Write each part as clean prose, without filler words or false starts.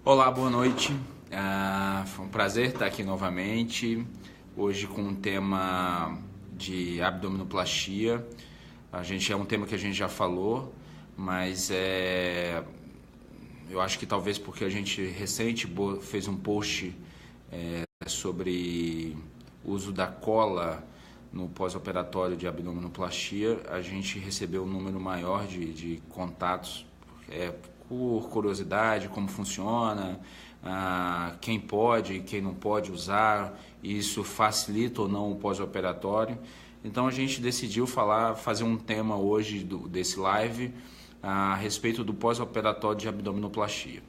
Olá, boa noite. Foi um prazer estar aqui novamente. Hoje com um tema de abdominoplastia. É um tema que a gente já falou, mas eu acho que talvez porque a gente fez um post sobre o uso da cola no pós-operatório de abdominoplastia, a gente recebeu um número maior de contatos por curiosidade, como funciona, quem pode e quem não pode usar, isso facilita ou não o pós-operatório. Então a gente decidiu fazer um tema hoje desse live a respeito do pós-operatório de abdominoplastia.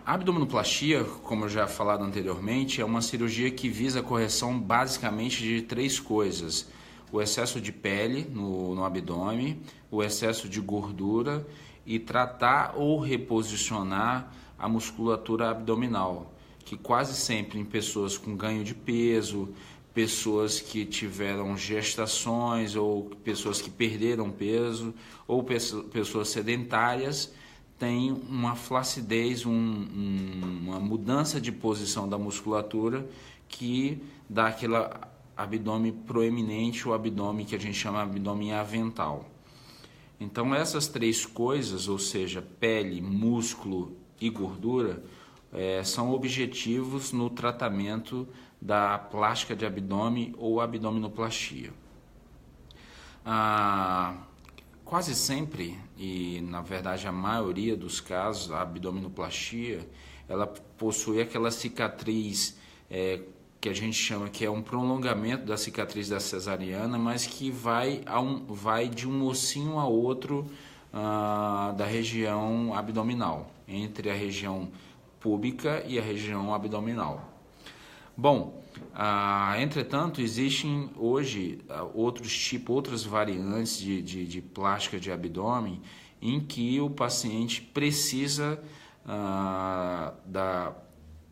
A abdominoplastia, como eu já falado anteriormente, é uma cirurgia que visa a correção basicamente de três coisas: o excesso de pele no abdômen, o excesso de gordura e tratar ou reposicionar a musculatura abdominal, que quase sempre em pessoas com ganho de peso, pessoas que tiveram gestações ou pessoas que perderam peso ou pessoas sedentárias tem uma flacidez, uma mudança de posição da musculatura que dá aquele abdômen proeminente, o abdômen que a gente chama de abdômen avental. Então essas três coisas, ou seja, pele, músculo e gordura, são objetivos no tratamento da plástica de abdômen ou abdominoplastia. Quase sempre, e na verdade a maioria dos casos, a abdominoplastia, ela possui aquela cicatriz que a gente chama que é um prolongamento da cicatriz da cesariana, mas que vai de um ossinho a outro da região abdominal, entre a região púbica e a região abdominal. Bom, entretanto, existem hoje outras variantes de plástica de abdômen em que o paciente precisa da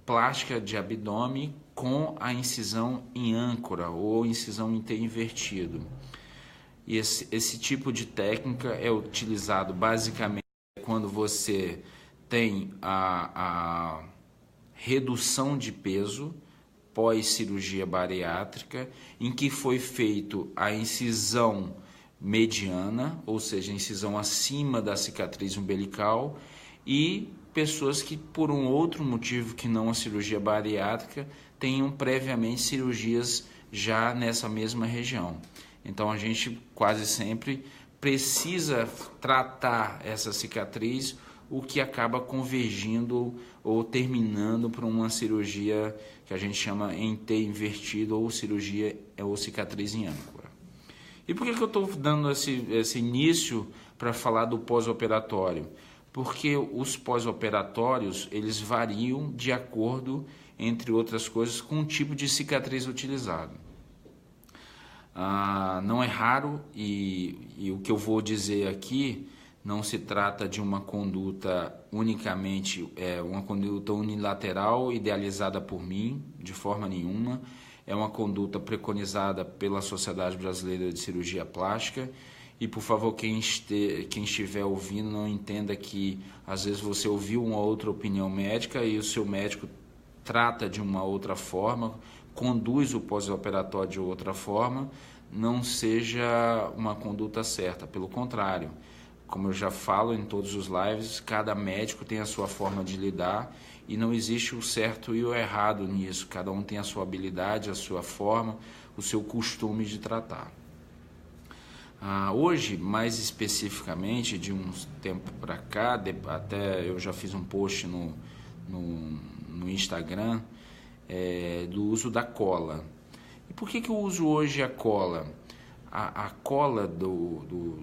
plástica de abdômen com a incisão em âncora ou incisão em T invertido. E esse tipo de técnica é utilizado basicamente quando você tem a redução de peso pós-cirurgia bariátrica, em que foi feito a incisão mediana, ou seja, a incisão acima da cicatriz umbilical, e pessoas que, por um outro motivo que não a cirurgia bariátrica, tenham previamente cirurgias já nessa mesma região. Então a gente quase sempre precisa tratar essa cicatriz, o que acaba convergindo ou terminando para uma cirurgia que a gente chama em T invertido ou cirurgia ou cicatriz em âncora. E por que eu estou dando esse início para falar do pós-operatório? Porque os pós-operatórios eles variam de acordo, entre outras coisas, com o tipo de cicatriz utilizado. Não é raro, e o que eu vou dizer aqui não se trata de uma conduta unicamente, uma conduta unilateral idealizada por mim, de forma nenhuma. É uma conduta preconizada pela Sociedade Brasileira de Cirurgia Plástica. E, por favor, quem estiver ouvindo, não entenda que, às vezes, você ouviu uma outra opinião médica e o seu médico trata de uma outra forma, conduz o pós-operatório de outra forma, não seja uma conduta certa. Pelo contrário, como eu já falo em todos os lives, cada médico tem a sua forma de lidar e não existe o certo e o errado nisso. Cada um tem a sua habilidade, a sua forma, o seu costume de tratar. Hoje, mais especificamente, de uns tempo para cá, até eu já fiz um post no Instagram do uso da cola. E por que eu uso hoje a cola? A cola do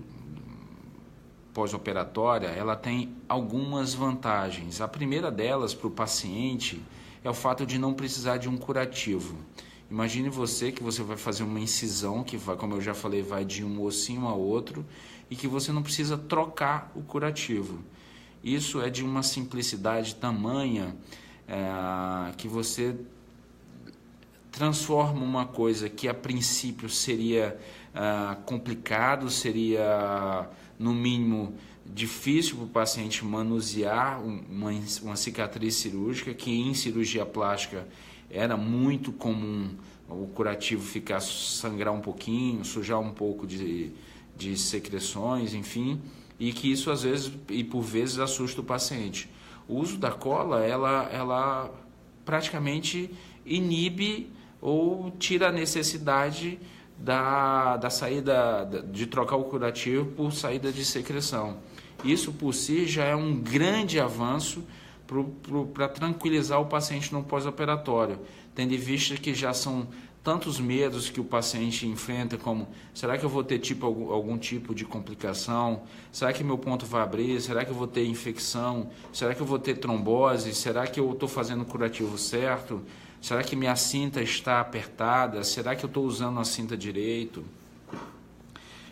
pós-operatória, ela tem algumas vantagens. A primeira delas para o paciente é o fato de não precisar de um curativo. Imagine que você vai fazer uma incisão que vai, como eu já falei, vai de um ossinho a outro e que você não precisa trocar o curativo. Isso é de uma simplicidade tamanha que você transforma uma coisa que a princípio seria complicado, seria no mínimo difícil para o paciente manusear uma cicatriz cirúrgica, que em cirurgia plástica era muito comum o curativo sangrar um pouquinho, sujar um pouco de secreções, enfim, e que isso às vezes e por vezes assusta o paciente. O uso da cola, ela praticamente inibe ou tira a necessidade da saída, de trocar o curativo por saída de secreção. Isso por si já é um grande avanço para tranquilizar o paciente no pós-operatório, tendo em vista que já são tantos medos que o paciente enfrenta, como será que eu vou ter algum tipo de complicação? Será que meu ponto vai abrir? Será que eu vou ter infecção? Será que eu vou ter trombose? Será que eu estou fazendo o curativo certo? Será que minha cinta está apertada? Será que eu estou usando a cinta direito?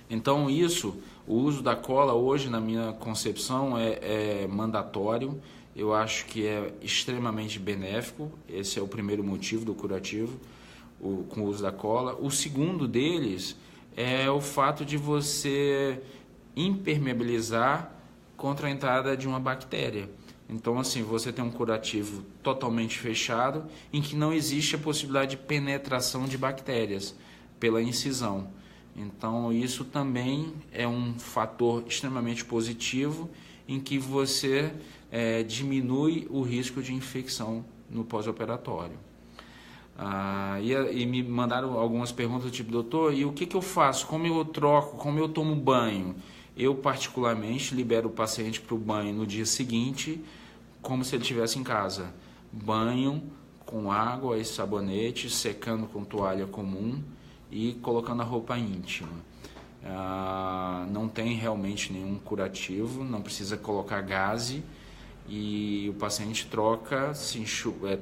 Então o uso da cola hoje, na minha concepção, é mandatório. Eu acho que é extremamente benéfico. Esse é o primeiro motivo do curativo, com o uso da cola. O segundo deles é o fato de você impermeabilizar contra a entrada de uma bactéria. Então, assim, você tem um curativo totalmente fechado, em que não existe a possibilidade de penetração de bactérias pela incisão. Então, isso também é um fator extremamente positivo, em que você diminui o risco de infecção no pós-operatório. E me mandaram algumas perguntas, tipo, doutor, e o que eu faço? Como eu troco? Como eu tomo banho? Eu, particularmente, libero o paciente para o banho no dia seguinte, como se ele estivesse em casa. Banho com água e sabonete, secando com toalha comum e colocando a roupa íntima. Não tem realmente nenhum curativo, não precisa colocar gaze, e o paciente troca,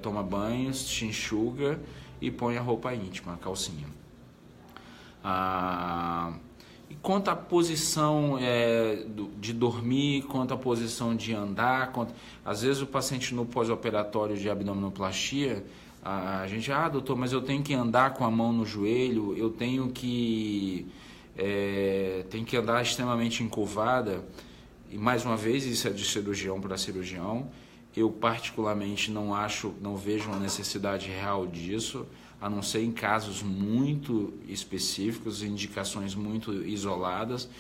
toma banho, se enxuga e põe a roupa íntima, a calcinha. E quanto à posição de dormir, quanto à posição de andar, às vezes o paciente no pós-operatório de abdominoplastia, a gente, doutor, mas eu tenho que andar com a mão no joelho, eu tenho que andar extremamente encurvada. E mais uma vez, isso é de cirurgião para cirurgião. Eu particularmente não vejo uma necessidade real disso, a não ser em casos muito específicos, indicações muito isoladas,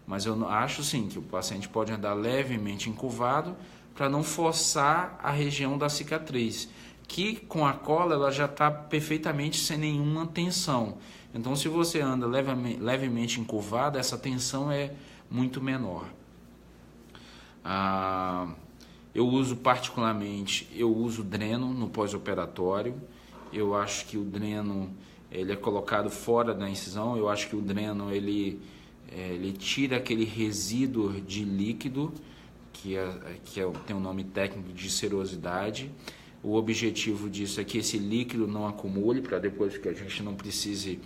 mas eu acho sim que o paciente pode andar levemente encurvado para não forçar a região da cicatriz, que com a cola ela já está perfeitamente sem nenhuma tensão. Então, se você anda levemente encurvado, essa tensão é muito menor. Eu uso dreno no pós-operatório. Eu acho que o dreno ele é colocado fora da incisão. Eu acho que o dreno ele tira aquele resíduo de líquido que tem um nome técnico de serosidade. O objetivo disso é que esse líquido não acumule, para depois que a gente não precise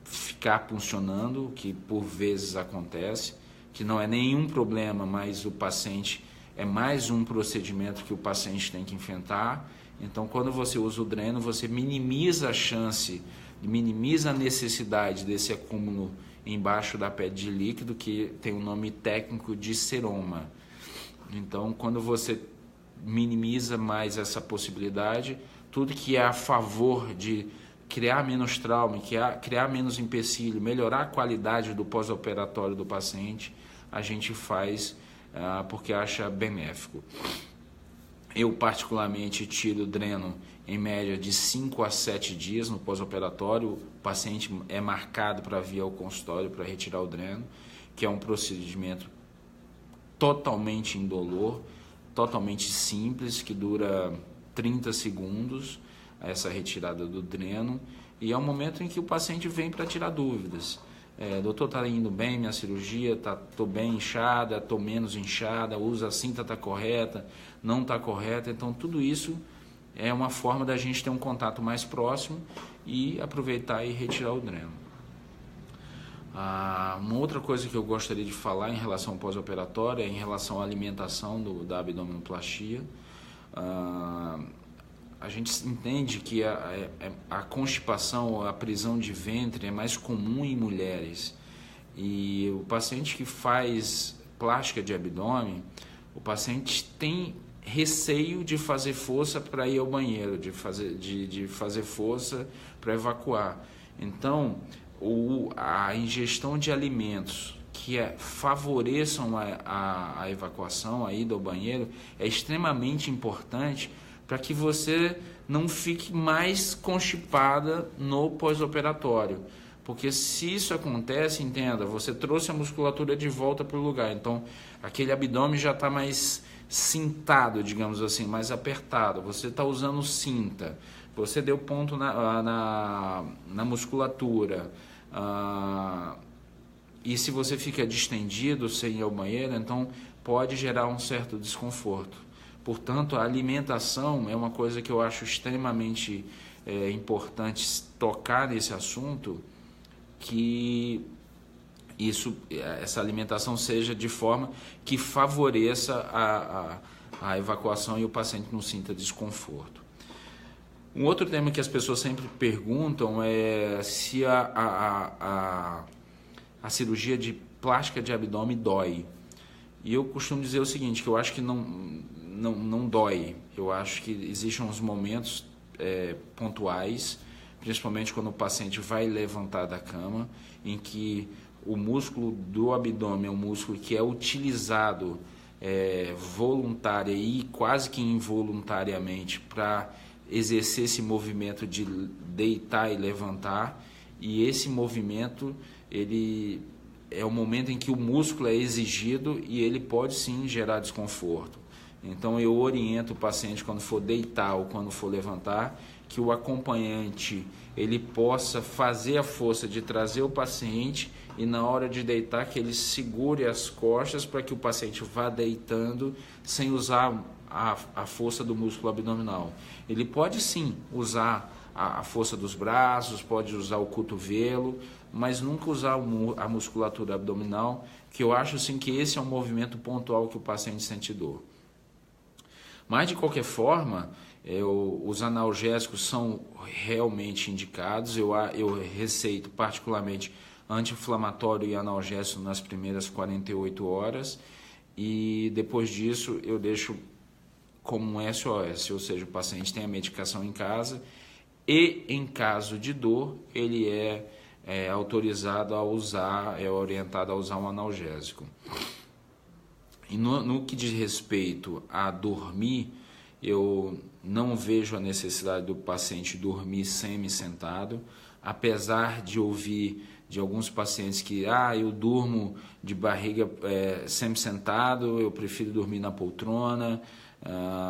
ficar puncionando, que por vezes acontece, que não é nenhum problema, mas o paciente é mais um procedimento que o paciente tem que enfrentar. Então, quando você usa o dreno, você minimiza a chance, minimiza a necessidade desse acúmulo embaixo da pele de líquido, que tem um nome técnico de seroma. Então, quando você minimiza mais essa possibilidade, tudo que é a favor de criar menos trauma, criar menos empecilho, melhorar a qualidade do pós-operatório do paciente, a gente faz porque acha benéfico. Eu particularmente tiro dreno em média de 5 a 7 dias no pós-operatório. O paciente é marcado para vir ao consultório para retirar o dreno, que é um procedimento totalmente indolor, totalmente simples, que dura 30 segundos, essa retirada do dreno, e é um momento em que o paciente vem para tirar dúvidas. Doutor, está indo bem minha cirurgia, estou bem inchada, estou menos inchada, a cinta está correta, não está correta. Então, tudo isso é uma forma da gente ter um contato mais próximo e aproveitar e retirar o dreno. Uma outra coisa que eu gostaria de falar em relação ao pós-operatório é em relação à alimentação da abdominoplastia. A gente entende que a constipação, a prisão de ventre é mais comum em mulheres, e o paciente que faz plástica de abdômen, o paciente tem receio de fazer força para ir ao banheiro, de fazer força para evacuar. Então, a ingestão de alimentos que favoreçam a evacuação, a ida ao banheiro, é extremamente importante para que você não fique mais constipada no pós-operatório. Porque se isso acontece, entenda, você trouxe a musculatura de volta para o lugar. Então, aquele abdômen já está mais cintado, digamos assim, mais apertado. Você está usando cinta. Você deu ponto na musculatura. E se você fica distendido sem ir ao banheiro, então pode gerar um certo desconforto. Portanto, a alimentação é uma coisa que eu acho extremamente importante tocar nesse assunto, que essa alimentação seja de forma que favoreça a evacuação e o paciente não sinta desconforto. Um outro tema que as pessoas sempre perguntam é se a cirurgia de plástica de abdômen dói. E eu costumo dizer o seguinte, que eu acho que não dói. Eu acho que existem uns momentos pontuais, principalmente quando o paciente vai levantar da cama, em que o músculo do abdômen é um músculo que é utilizado voluntária e quase que involuntariamente para exercer esse movimento de deitar e levantar, e esse movimento ele é o momento em que o músculo é exigido e ele pode sim gerar desconforto. Então eu oriento o paciente quando for deitar ou quando for levantar, que o acompanhante ele possa fazer a força de trazer o paciente e na hora de deitar que ele segure as costas para que o paciente vá deitando sem usar a força do músculo abdominal. Ele pode sim usar a força dos braços, pode usar o cotovelo, mas nunca usar a musculatura abdominal, que eu acho sim que esse é um movimento pontual que o paciente sente dor. Mas de qualquer forma, os analgésicos são realmente indicados. Eu receito particularmente anti-inflamatório e analgésico nas primeiras 48 horas e depois disso eu deixo como um SOS, ou seja, o paciente tem a medicação em casa e em caso de dor ele é autorizado a usar, é orientado a usar um analgésico. E no que diz respeito a dormir, eu não vejo a necessidade do paciente dormir semi-sentado, apesar de ouvir de alguns pacientes que eu durmo de barriga semi-sentado, eu prefiro dormir na poltrona.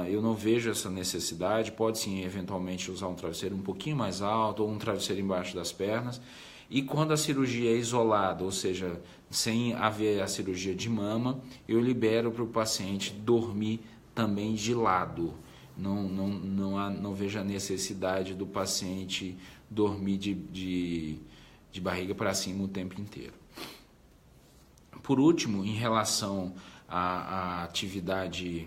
Eu não vejo essa necessidade. Pode sim eventualmente usar um travesseiro um pouquinho mais alto ou um travesseiro embaixo das pernas. E quando a cirurgia é isolada, ou seja, sem haver a cirurgia de mama, eu libero para o paciente dormir também de lado. Não vejo a necessidade do paciente dormir de barriga para cima o tempo inteiro. Por último, em relação à atividade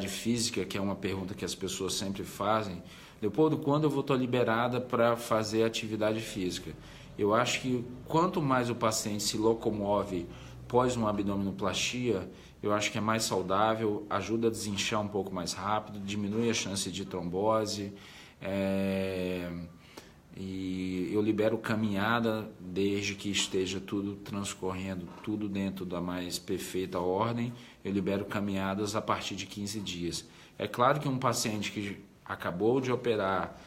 física, que é uma pergunta que as pessoas sempre fazem, Leopoldo, quando eu vou estar liberada para fazer atividade física? Eu acho que quanto mais o paciente se locomove pós uma abdominoplastia, eu acho que é mais saudável, ajuda a desinchar um pouco mais rápido, diminui a chance de trombose, e eu libero caminhada desde que esteja tudo transcorrendo, tudo dentro da mais perfeita ordem, eu libero caminhadas a partir de 15 dias. É claro que um paciente que acabou de operar,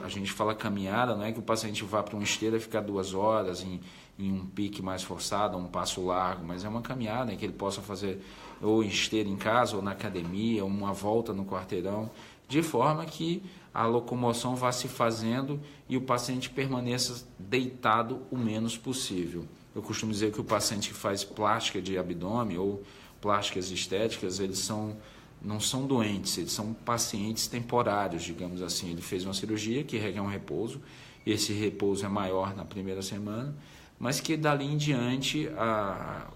a gente fala caminhada, não é que o paciente vá para uma esteira e ficar 2 horas em um pique mais forçado, um passo largo, mas é uma caminhada em que ele possa fazer ou em esteira em casa ou na academia, uma volta no quarteirão, de forma que a locomoção vá se fazendo e o paciente permaneça deitado o menos possível. Eu costumo dizer que o paciente que faz plástica de abdômen ou plásticas estéticas, eles não são doentes, eles são pacientes temporários, digamos assim. Ele fez uma cirurgia que requer um repouso, esse repouso é maior na primeira semana, mas que dali em diante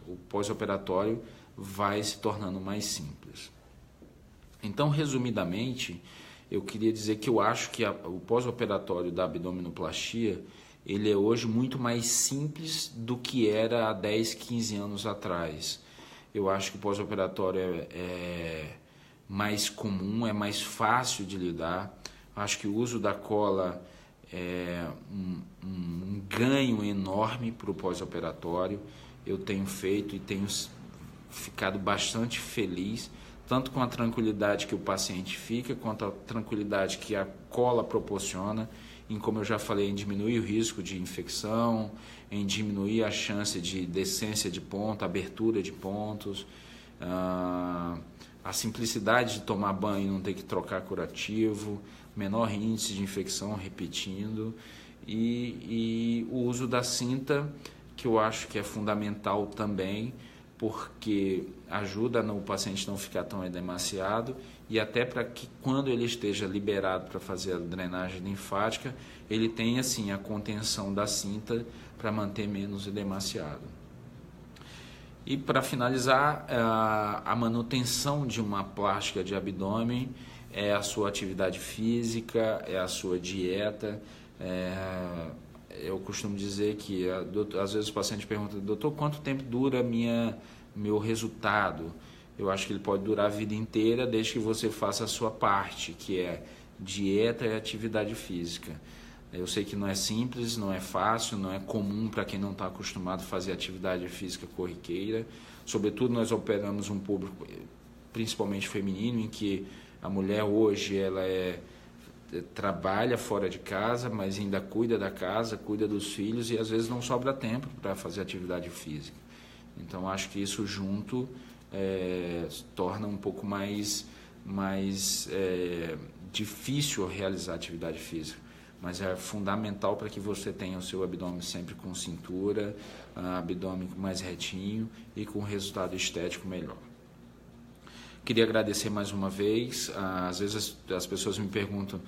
o pós-operatório vai se tornando mais simples. Então, resumidamente, eu queria dizer que eu acho que o pós-operatório da abdominoplastia, ele é hoje muito mais simples do que era há 10, 15 anos atrás. Eu acho que o pós-operatório é mais comum, é mais fácil de lidar. Acho que o uso da cola é um ganho enorme para o pós-operatório. Eu tenho feito e tenho ficado bastante feliz, tanto com a tranquilidade que o paciente fica, quanto a tranquilidade que a cola proporciona, em, como eu já falei, em diminuir o risco de infecção, em diminuir a chance de descência de ponto, abertura de pontos, a simplicidade de tomar banho e não ter que trocar curativo, menor índice de infecção, repetindo, e o uso da cinta, que eu acho que é fundamental também, porque ajuda o paciente não ficar tão edemaciado e até para que quando ele esteja liberado para fazer a drenagem linfática, ele tenha assim a contenção da cinta para manter menos edemaciado. E para finalizar, a manutenção de uma plástica de abdômen é a sua atividade física, é a sua dieta. Eu costumo dizer que às vezes o paciente pergunta: doutor, quanto tempo dura meu resultado? Eu acho que ele pode durar a vida inteira desde que você faça a sua parte, que é dieta e atividade física. Eu sei que não é simples, não é fácil, não é comum para quem não está acostumado a fazer atividade física corriqueira. Sobretudo nós operamos um público principalmente feminino, em que a mulher hoje ela trabalha fora de casa, mas ainda cuida da casa, cuida dos filhos e às vezes não sobra tempo para fazer atividade física. Então acho que isso junto torna um pouco mais difícil realizar atividade física, mas é fundamental para que você tenha o seu abdômen sempre com cintura, abdômen mais retinho e com resultado estético melhor. Queria agradecer mais uma vez. Às vezes as pessoas me perguntam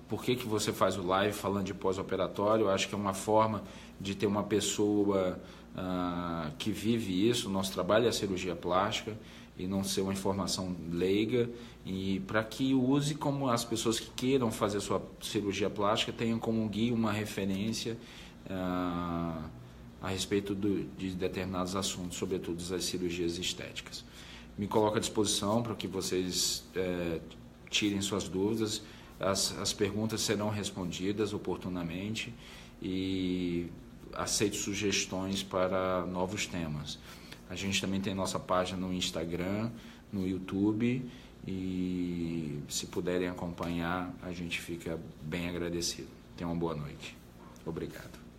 por que você faz o live falando de pós-operatório. Eu acho que é uma forma de ter uma pessoa que vive isso. O nosso trabalho é a cirurgia plástica e não ser uma informação leiga, e para que use como as pessoas que queiram fazer sua cirurgia plástica tenham como guia uma referência a respeito de determinados assuntos, sobretudo das cirurgias estéticas. Me coloco à disposição para que vocês tirem suas dúvidas. As perguntas serão respondidas oportunamente e aceito sugestões para novos temas. A gente também tem nossa página no Instagram, no YouTube, e se puderem acompanhar, a gente fica bem agradecido. Tenham uma boa noite. Obrigado.